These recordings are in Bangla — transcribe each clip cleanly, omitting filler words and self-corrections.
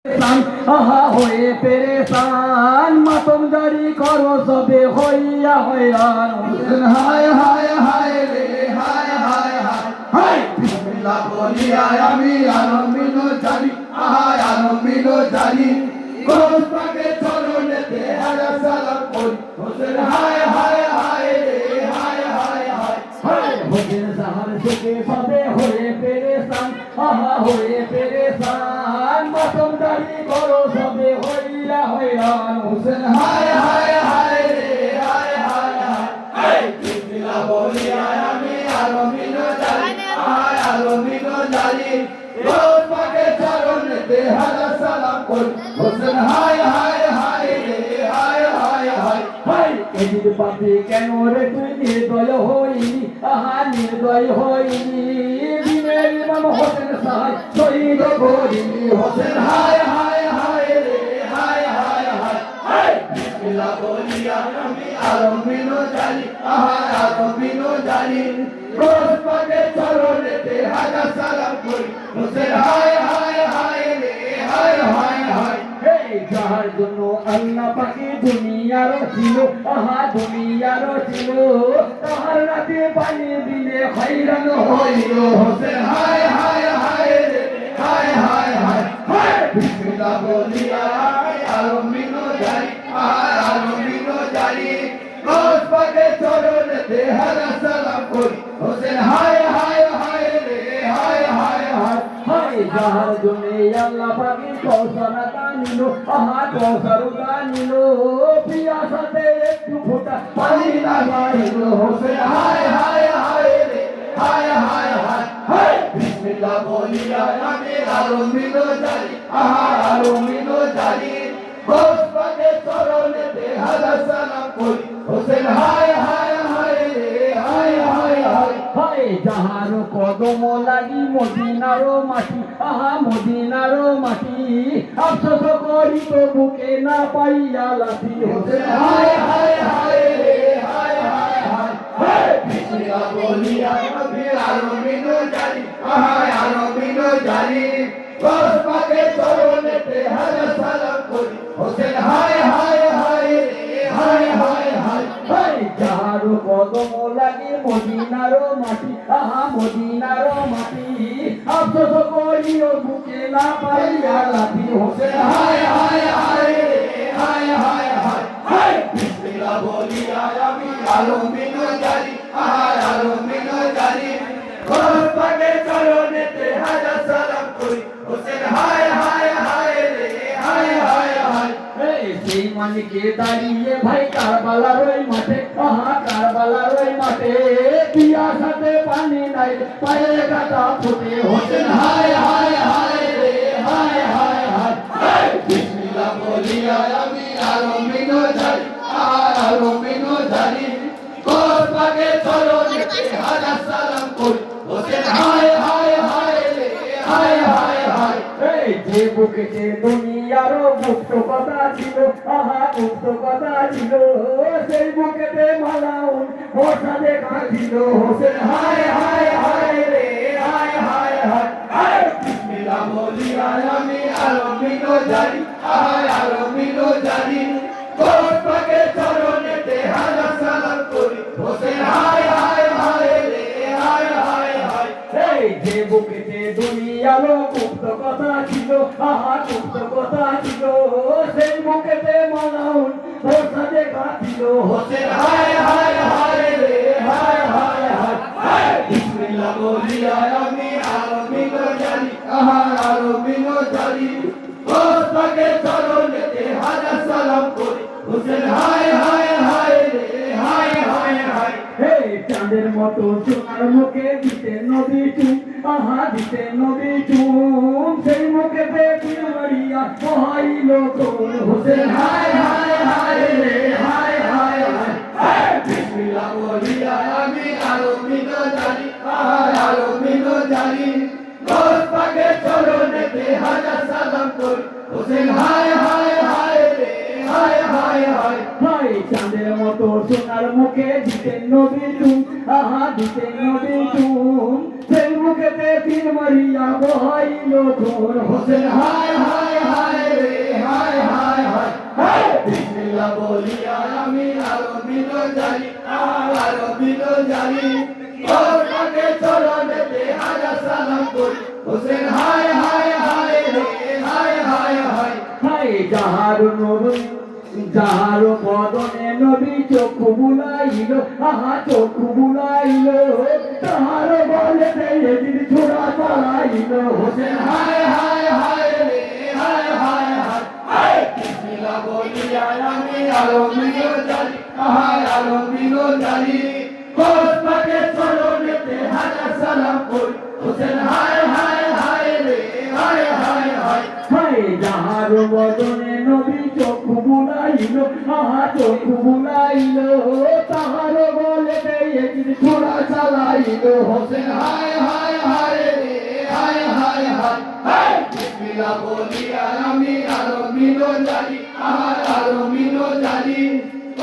আহা হয়ে পেরেশান মাতম জারি করো সবে হইয়া হইয়ান হায় হায় হায় রে হায় হায় হায় হায় বিসমিল্লাহ বলিয়া আমি আলমিন জানি আহায় আলমিন জানি কোরআন পাকে চরণেতে হাজার সালাম করি হোসেন হায় হায় হায় রে হায় হায় হায় হায় হোসেন সাহার থেকে সবে হয়ে পেরেশান আহা হয়ে পেরেশান মাতম জারি করো সবে হইয়া হইয়ান হোসেন হায় হায় হায় রে হায় হায় হায় হায় বিসমিল্লাহ বলিয়া আমি আলমিন জানি আহায় আলমিন জানি কোরআন পাকে চরণেতে হাজার সালাম করি হোসেন হায় হায় হায় রে হায় হায় হায় হায় এদিন পাপি কেন রে তুই নির্দয় হইনি আহা নির্দয় হইনি দিনের ইমাম হোসেন সাহায় শহীদ করিনি হোসেন হায় হায় হায় রে হায় হায় হায় হায় বিসমিল্লাহ বলিয়া আমি আলমিন জানি আহায় আলমিন জানি কোরআন পাকে চরণেতে হাজার সালাম করি হোসেন হায় হায় হায় রে হায় হায় হায় যাহার জন্য আল্লাহ পাকে দুনিয়ার ছিল আহা দুনিয়ার ছিল তাহার রাতে পানি দিলে হয়রান হইল হোসেন হায় হায় হায় রে হায় হায় হায় হায় বিসমিল্লাহ বলিয়া আমি আলমিন জানি আহায় আলমিন জানি কোরআন পাকে চরণেতে হাজার সালাম করি হোসেন হায় হায় হায় রে হায় হায় হায় হায় যাহার জন্য আল্লাহ পাকে কৌশল দানিল আহা কৌশল দানিল পিয়াসাতে একটু ফোঁটা পানি লাগাইল হোসেন হায় হায় হায় রে হায় হায় হায় হায় বিসমিল্লাহ বলিয়া আমি আলমিন জানি আহার আলমিন জানি কোরআন পাকে চরণেতে হাজার সালাম করি হোসেন হায় হায় হায় রে হায় হায় হায় হায় যাহার কদম লাগি মদিনার মাটি আহা মদিনার মাটি আফসোস করি তো বুকে না পাইয়া লাঠি হোসেন হায় হায় হায় রে হায় হায় হায় হায় বিসমিল্লাহ বলিয়া আমি আলমিন জানি আহায় আলমিন জানি কোরআন পাকে চরণেতে হাজার সালাম করি হোসেন হায় হায় হায় রে হায় হায় হায় হায় যাহার কদম লাগি মদিনার মাটি আহা মদিনার মাটি আফসোস করি ও বুকে না পাইয়া লাঠি হোসেন হায় হায় হায় রে হায় হায় হায় হায় বিসমিল্লাহ বলিয়া আমি আলমিন জানি আহায় আলমিন জানি কোরআন পাকে চরণেতে হাজার সালাম করি হোসেন হায় হায় হায় রে হায় হায় হায় সেই মালিকে দাঁড়িয়ে ভাই কারবালার ওই মাঠে আহা কারবালার ওই মাঠে পিয়াসাতে পানি নাই পায়ে কাটা ফুটে হোসেন হায় হায় হায় রে হায় হায় হায় হায় বিসমিল্লাহ বলিয়া আমি আলমিন জানি আহায় আলমিন জানি কোরআন পাকে চরণেতে হাজার সালাম করি হোসেন হায় হায় হায় রে হায় হায় হায় যে বুকেতে দুনিয়ার মুক্ত কথা ছিল আহা মুক্ত কথা ছিল সেই বুকেতে মালাউন বর্ষা দেখা ছিল হোসেন হায় হায় হায় রে হায় হায় হায় হায় বিসমিল্লাহ বলিয়া আমি আলমিন জানি আহায় আলমিন জানি কোরআন পাকে চরণেতে হাজার সালাম করি হোসেন হায় হায় হায় রে হায় হায় হায় যে বুকেতে দুনিয়ার মুক্ত কথা ছিল আহা মুক্ত কথা ছিল সেই বুকেতে মালাউন বর্ষা দেখা ছিল হোসেন হায় হায় হায় রে হায় হায় হায় হায় বিসমিল্লাহ বলিয়া আমি আলমিন জানি আহার আলমিন জানি কোরআন পাকে চরণেতে হাজার সালাম করি হোসেন হায় হায় হায় রে হায় হায় হায় চাঁদের মতো সোনার মুখে দিতে নদী চুম আহা দিতে নদী চুম সেই মুখে দেখি মারিয়া হইল তোর হোসেন হায় হায় হায় রে হায় হায় হায় হায় বিসমিল্লাহ বলিয়া আমি আলমিন জানি আহার আলমিন জানি কোরআন পাকে চরণেতে হাজার সালাম করি হোসেন হায় হায় হায় রে হায় হায় হায় হায় চাঁদের মতো সোনার মুখে দিতে নদী চুম আহা দিতে নদী চুম সেই মুখে দেখি মারিয়া হইল তোর হোসেন হায় হায় হায় বিসমিল্লাহ বলিয়া আমি আরো বিনো জানি আরো বিনো জানি ওর পাকে চরণেতে হাজার সালাম করি হোসেন হায় হায় হায় রে হায় হায় হায় হায় যাহার নবী যাহার বদনে নবী চক্ষু বুলাইল আহা চক্ষু বুলাইল তাহার বলে দিন ছোড়া চালাইল হোসেন হায় হায় হায় রে হায় হায় হায় বিসমিল্লাহ বলিয়া আমি আরো বিনো জানি আরো বিনো জানি ওর পাকে চরণেতে হাজার সালাম করি হোসেন হায় হায় হায় রে হায় হায় হায় হায় যাহার বদনে নবী চক্ষু বুলাইল আহা চক্ষু বুলাইল তাহার বলে দিন ছোড়া চালাইল হোসেন হায় হায় হায় রে হায় হায় হায় বিসমিল্লাহ বলিয়া আমি আরো বিনো জানি আরো বিনো জানি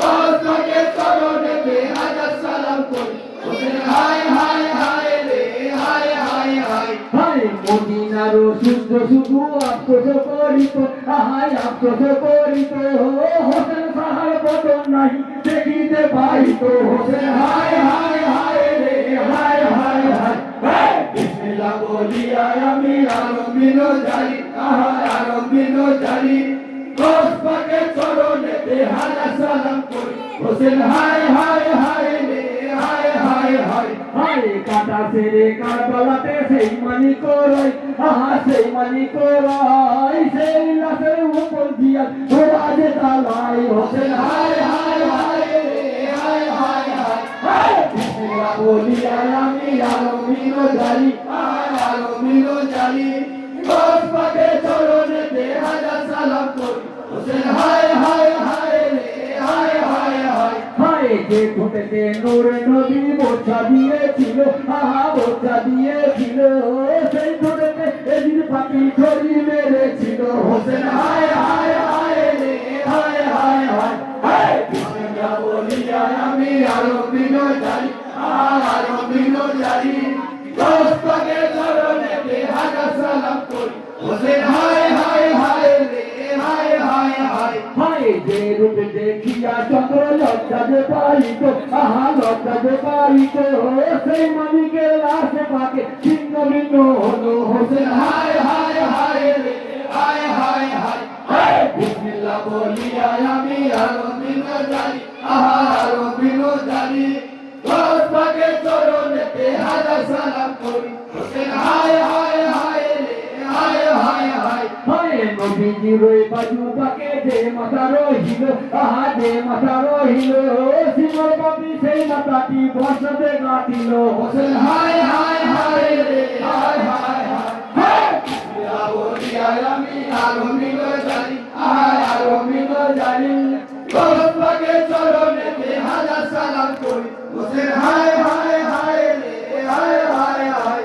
ওর পাকে চরণেতে হাজার সালাম করি হোসেন হায় হায় হায় রে হায় হায় হায় হায় মদিনার শুদ্ধ শুধু আফসোস করিত আহাই আফসোস করিত হোসেন সাহার বদন নাই দেখিতে পাইত হোসেন হায় হায় হায় রে হায় হায় হায় বিসমিল্লাহ বলিয়া আমি আরো বিনো জানি আরো বিনো জানি ওর পাকে চরণেতে হাজার সালাম করি হোসেন হায় হায় হায় রে হায় হায় হায় হায় কাটা ছেড়ে কারবালাতে সেই মানি করই আহা সেই মানি করই সেই লাশের উপর দিয়া ওরা যে তালাই হোসেন হায় হায় হায় রে হায় হায় হায় বিসমিল্লাহ বলিয়া আমি আরো বিনো জানি আরো বিনো জানি ওর পাকে চরণেতে হাজার সালাম করি হোসেন হায় হায় হায় রে হায় হায় হায় হায় যে ঠোঁটেতে নূরে নবী বোঝা দিয়েছিল আহা বোঝা দিয়েছিল সেই ঠোঁটেতে এদিন পাখি ছড়ি মেরেছিল হোসেন হায় হায় হায় রে হায় হায় হায় বিসমিল্লাহ বলিয়া আমি আরো বিনো জানি আরো বিনো জানি ওর পাকে চরণেতে হাজার সালাম করি হোসেন হায় হায় হায় রে হায় হায় হায় হায় যে রূপ দেখিয়া চন্দ্র লজ্জা যে পাইত আহা লজ্জা যে পাইত সেই মানিকের লাশে পাকে ছিন্ন ভিন্ন হলো হোসেন হায় হায় হায় রে হায় হায় হায় বিসমিল্লাহ বলিয়া আমি আরো বিনো জানি আরো বিনো জানি ওর পাকে চরণেতে হাজার সালাম করি হোসেন হায় হায় হায় রে হায় হায় হায় হায় নবীজির ওই বাজু পাকে যে মাথা রহিল আহা যে মাথা রহিল সিমর বাপি সেই মাথাটি বর্ষাতে কাটিল হোসেন হায় হায় হায় রে হায় হায় হায় বিসমিল্লাহ বলিয়া আমি আরো বিনো জানি আরো বিনো জানি ওর পাকে চরণেতে হাজার সালাম করি হোসেন হায় হায় হায় রে হায় হায় হায়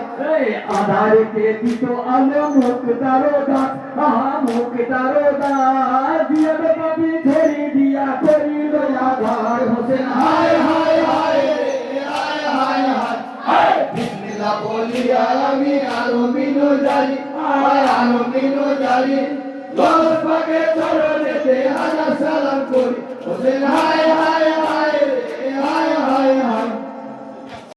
আধারেতে দিত আলো মুখ তারো দাঁত আহা মুখ তারো দাঁত দিয়ে পাপি ধরি দিয়া করিল আধার হোসেন হায় হায় হায় রে হায় হায় হায় বিসমিল্লাহ বলিয়া আমি আরো বিনো জানি আরো বিনো জানি ওর পাকে চরণেতে হাজার সালাম করি হোসেন হায় হায়